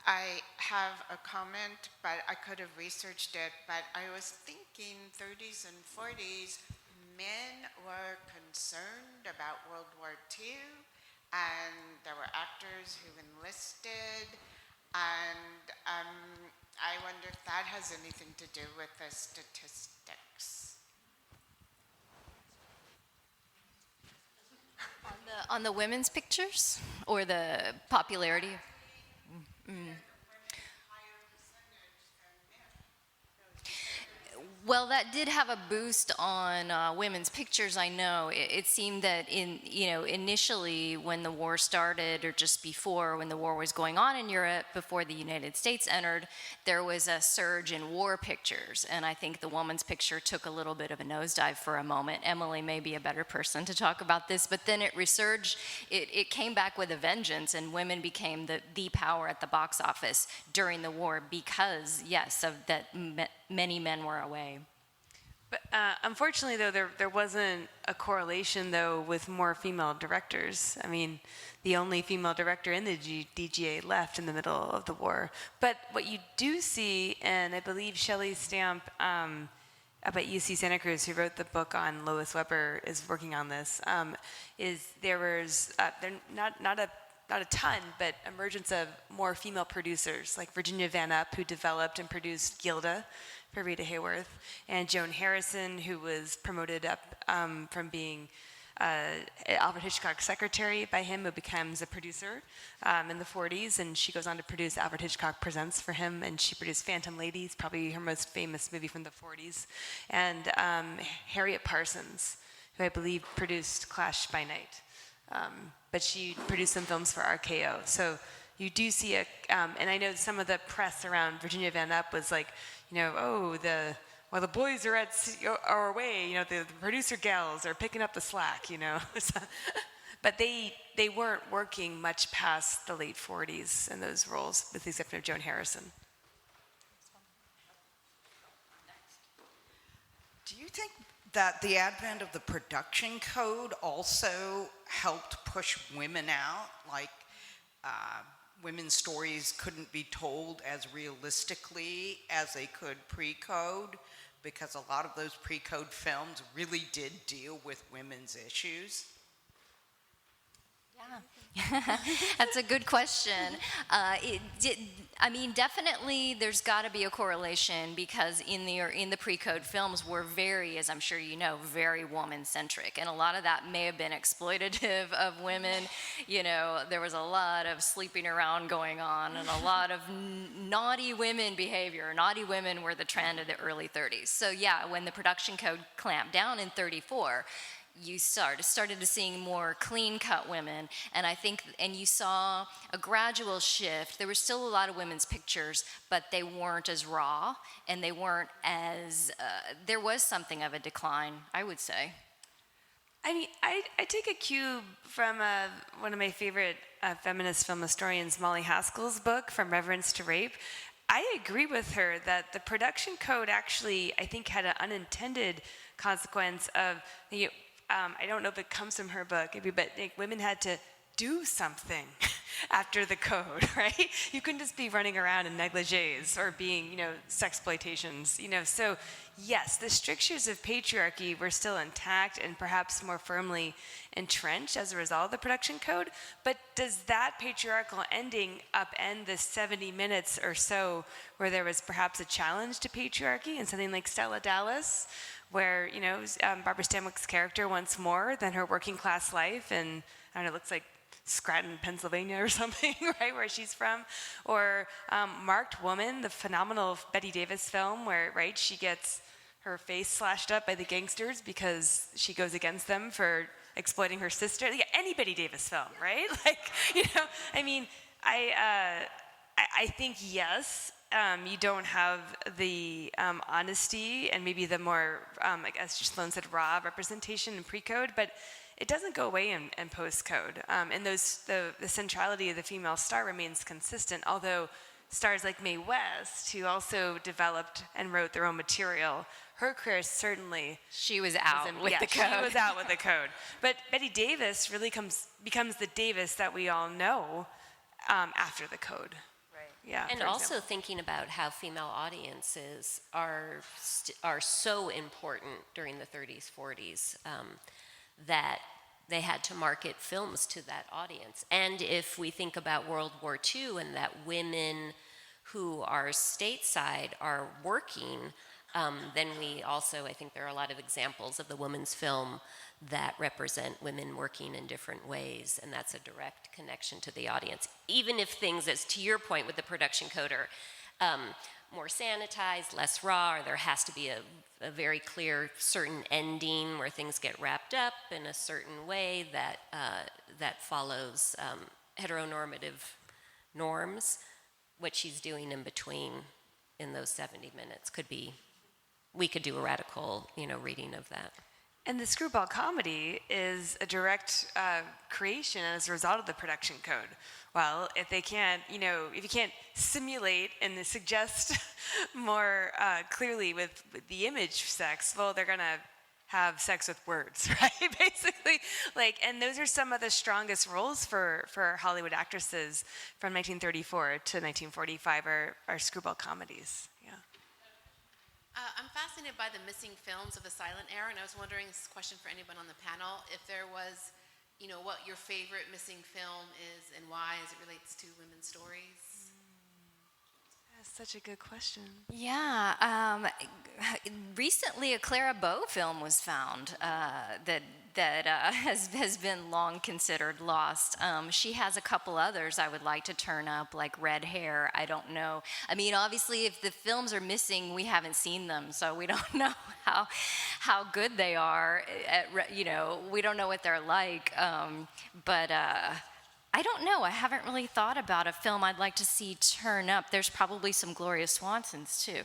I have a comment, but I could have researched it, but I was thinking 30s and 40s, men were concerned about World War II, and there were actors who enlisted, and I wonder if that has anything to do with the statistics. On the women's pictures or the popularity? Well, that did have a boost on women's pictures. I know it seemed that initially when the war started, or just before, when the war was going on in Europe, before the United States entered, there was a surge in war pictures, and I think the woman's picture took a little bit of a nosedive for a moment. Emily may be a better person to talk about this, but then it resurged. It came back with a vengeance, and women became the power at the box office during the war because, yes, of that many men were away. But unfortunately, though, there wasn't a correlation, though, with more female directors. I mean, the only female director in the DGA left in the middle of the war. But what you do see, and I believe Shelley Stamp up at UC Santa Cruz, who wrote the book on Lois Weber, is working on this, is there was not a ton, but emergence of more female producers, like Virginia Van Up, who developed and produced Gilda for Rita Hayworth, and Joan Harrison, who was promoted up from being Alfred Hitchcock's secretary by him, who becomes a producer in the 40s, and she goes on to produce Alfred Hitchcock Presents for him, and she produced Phantom Ladies, probably her most famous movie from the 40s, and Harriet Parsons, who I believe produced Clash by Night. But she produced some films for RKO. So you do see and I know some of the press around Virginia Van Up was like, while the boys are away, the producer gals are picking up the slack, But they weren't working much past the late 40s in those roles, with the exception of Joan Harrison. Do you think that the advent of the production code also helped push women out? Like, women's stories couldn't be told as realistically as they could pre-code, because a lot of those pre-code films really did deal with women's issues. Yeah, that's a good question. Definitely there's got to be a correlation, because in the pre-code films were very, as I'm sure you know, very woman-centric, and a lot of that may have been exploitative of women. There was a lot of sleeping around going on, and a lot of naughty women behavior. Naughty women were the trend of the early 30s. So yeah, when the production code clamped down in 34, you started to seeing more clean-cut women, and you saw a gradual shift. There were still a lot of women's pictures, but they weren't as raw, and they weren't as, there was something of a decline, I would say. I mean, I take a cue from one of my favorite feminist film historians, Molly Haskell's book, From Reverence to Rape. I agree with her that the production code actually, I think, had an unintended consequence of I don't know if it comes from her book, but women had to do something after the code, right? You couldn't just be running around in negligees or being, sexploitations, So yes, the strictures of patriarchy were still intact and perhaps more firmly entrenched as a result of the production code. But does that patriarchal ending upend the 70 minutes or so where there was perhaps a challenge to patriarchy in something like Stella Dallas, where, Barbara Stanwyck's character wants more than her working class life, and I don't know, it looks like Scranton, Pennsylvania or something, right, where she's from. Or Marked Woman, the phenomenal Bette Davis film where, right, she gets her face slashed up by the gangsters because she goes against them for exploiting her sister. Like, any Bette Davis film, right? I think, yes, you don't have the honesty and maybe the more, as Sloan said, raw representation in pre-code, but it doesn't go away in post-code. And the centrality of the female star remains consistent, although stars like Mae West, who also developed and wrote their own material, her career certainly... She was out with the code. She was out with the code. But Bette Davis really becomes the Davis that we all know after the code. Right. Yeah. And for also example. thinking about how female audiences are so important during the 30s, 40s, that they had to market films to that audience. And if we think about World War II and that women who are stateside are working, then we also, I think there are a lot of examples of the women's film that represent women working in different ways, and that's a direct connection to the audience. Even if things, as to your point with the production code, are more sanitized, less raw, or there has to be a very clear certain ending where things get wrapped up in a certain way that, that follows heteronormative norms, what she's doing in between in those 70 minutes could be, we could do a radical, reading of that. And the screwball comedy is a direct creation as a result of the production code. Well, if they can't, if you can't simulate and suggest more clearly with the image sex, well, they're gonna have sex with words, right? Basically, and those are some of the strongest roles for Hollywood actresses from 1934 to 1945 are screwball comedies. Yeah. I'm fascinated by the missing films of the silent era, and I was wondering, this is a question for anyone on the panel, if there was, what your favorite missing film is and why as it relates to women's stories. That's such a good question. Yeah, recently a Clara Bow film was found that has been long considered lost. She has a couple others I would like to turn up, like Red Hair. I don't know. I mean, obviously, if the films are missing, we haven't seen them, so we don't know how good they are. We don't know what they're like. But I don't know. I haven't really thought about a film I'd like to see turn up. There's probably some Gloria Swansons too.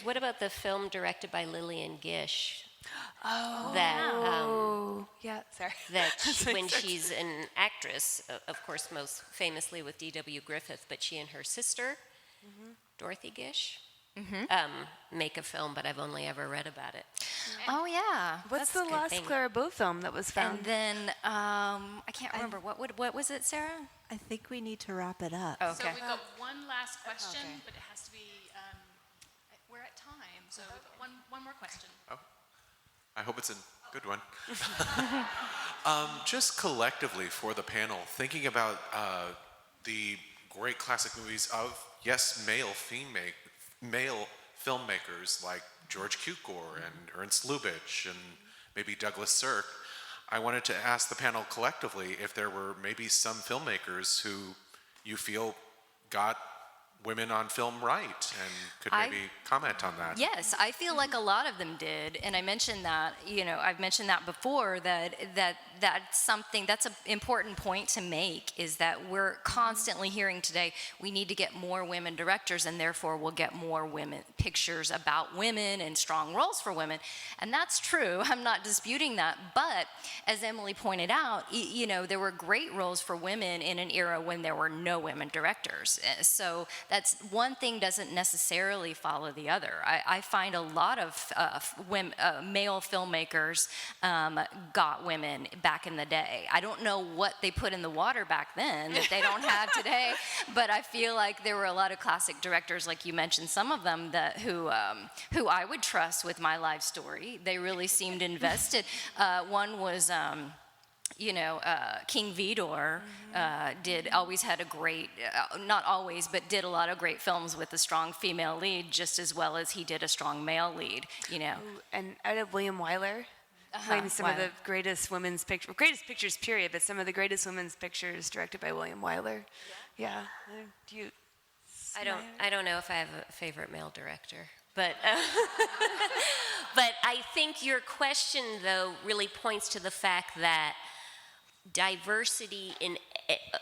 What about the film directed by Lillian Gish? Oh. That, yeah, sorry. When she's an actress, of course, most famously with D.W. Griffith, but she and her sister, Dorothy Gish, make a film, but I've only ever read about it. Oh yeah. What's That's the a good last thing. Clara Bow film that was found? And then I can't remember what was it, Sarah? I think we need to wrap it up. Okay. So we've got one last question, Okay. but it has to be, we're at time, so we've got one more question. Oh, I hope it's a good one. Just collectively for the panel, thinking about the great classic movies of, yes, male filmmakers like George Cukor and Ernst Lubitsch and maybe Douglas Sirk, I wanted to ask the panel collectively if there were maybe some filmmakers who you feel got women on film right, and could maybe comment on that. Yes, I feel like a lot of them did, and I mentioned that. I've mentioned that before. That's something that's an important point to make. Is that we're constantly hearing today we need to get more women directors, and therefore we'll get more women pictures about women and strong roles for women, and that's true. I'm not disputing that, but as Emily pointed out, there were great roles for women in an era when there were no women directors. So that's one thing doesn't necessarily follow the other. I find a lot of male filmmakers got women back in the day. I don't know what they put in the water back then that they don't have today, but I feel like there were a lot of classic directors, like you mentioned, some of them who I would trust with my life story. They really seemed invested. One was King Vidor always had a great, not always, but did a lot of great films with a strong female lead, just as well as he did a strong male lead. And out of William Wyler, maybe some of the greatest greatest pictures, period, but some of the greatest women's pictures directed by William Wyler. Yeah. Do you? I don't know if I have a favorite male director, but but I think your question though really points to the fact that diversity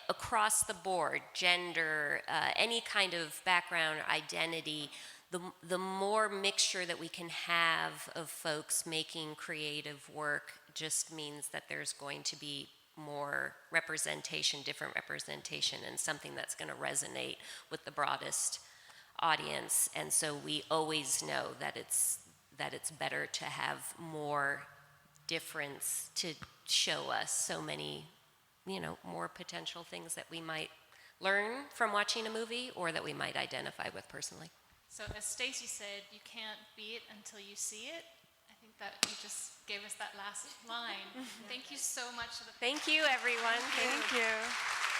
across the board, gender, any kind of background, identity, the more mixture that we can have of folks making creative work just means that there's going to be more representation, different representation, and something that's going to resonate with the broadest audience. And so we always know that it's better to have more difference to show us so many, more potential things that we might learn from watching a movie or that we might identify with personally. So as Stacy said, you can't be it until you see it. I think that you just gave us that last line. Thank you so much. Thank you, everyone. Thank you.